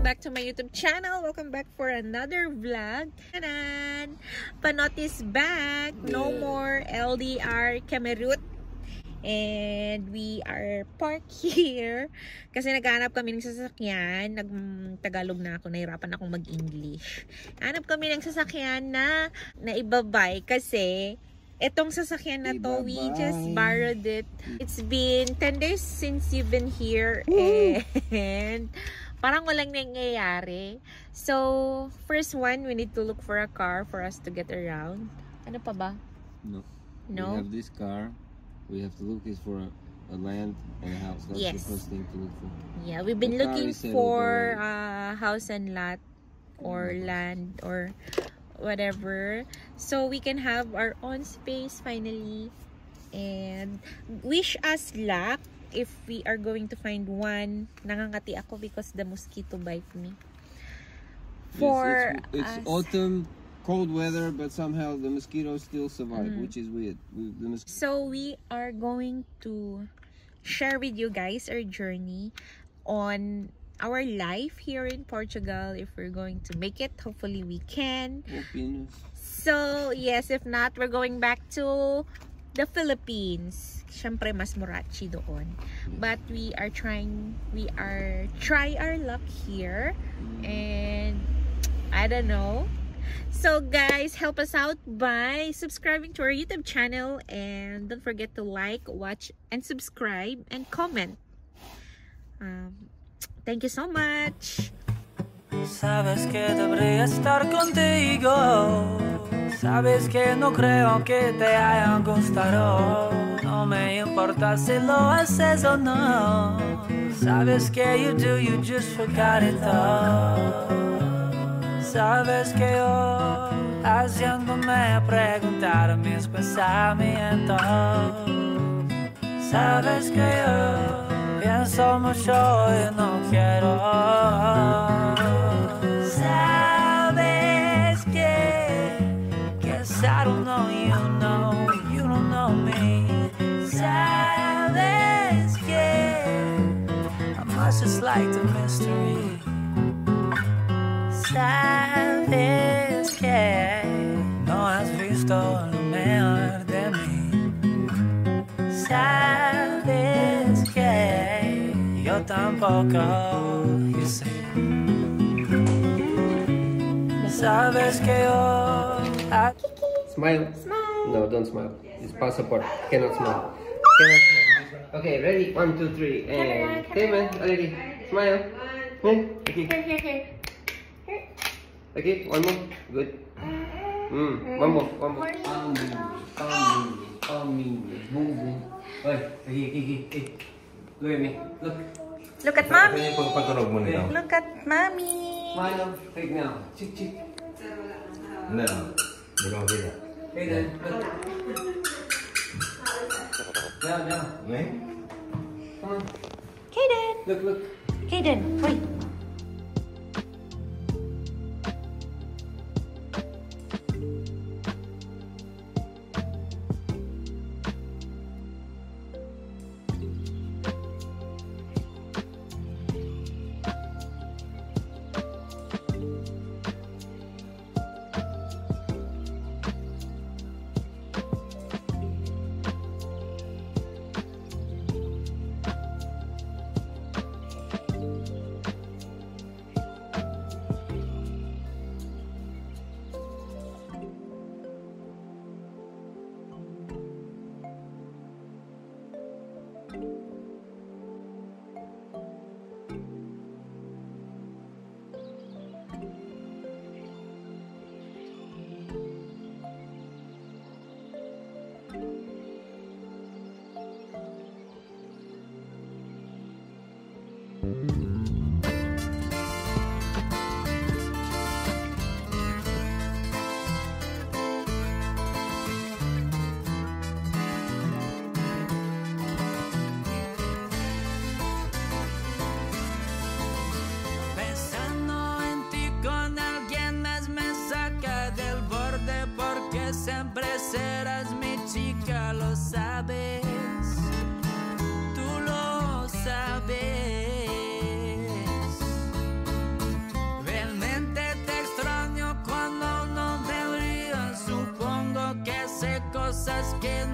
back to my YouTube channel. Welcome back for another vlog. Tanan! Panot is back. No more LDR Camerut. And we are parked here. Kasi naghanap kami ng sasakyan. Nag-Tagalog na ako. Nahirapan akong mag-English. Hanap kami ng sasakyan na ibabay. Kasi etong sasakyan na to, we just borrowed it. It's been 10 days since you've been here. Woo! And parang walang nangyayari. So, first one, we need to look for a car for us to get around. Ano pa ba? No. No? We have this car. We have to look for a land and a house. That's yes. the first thing to look for. Yeah, we've been looking for a house and lot or land or whatever, so we can have our own space finally. And wish us luck if we are going to find one. Nangangati ako because the mosquito bite me. For it's autumn, cold weather, but somehow the mosquitoes still survive, which is weird. So we are going to share with you guys our journey on our life here in Portugal, if we're going to make it. Hopefully we can. So yes, if not, we're going back to the Philippines. Syempre mas murachi doon. But we are try our luck here. And I don't know. So guys, help us out by subscribing to our YouTube channel, and don't forget to like, watch, and subscribe and comment. Thank you so much. Sabes que debería estar contigo. Sabes que no creo que te hayan gustado. No me importa si lo haces o no. Sabes que you just forgot it all. Sabes que yo haciéndome preguntar mis pensamientos. Sabes que yo pienso mucho y no quiero. Sabes que I don't know you don't know me. Sabes que I must just like the mystery. Sabes que no has visto lo mejor de mí. Sabes que yo tampoco, you see. Sabes que yo... Smile. Smile. No, don't smile. It's passport. Cannot smile. Cannot smile. Okay, ready? 1, 2, 3. And Cayman, already. Smile. Okay. Here. Okay, one more. Good. One more. Boom. Hey. Look at me. Look at mommy. Look Look at mommy. Smile. Right now. Chick. No. You don't get it. Hey then. Look. Now. Me? Come on. Kaden. Look. Kaden, wait. cosas que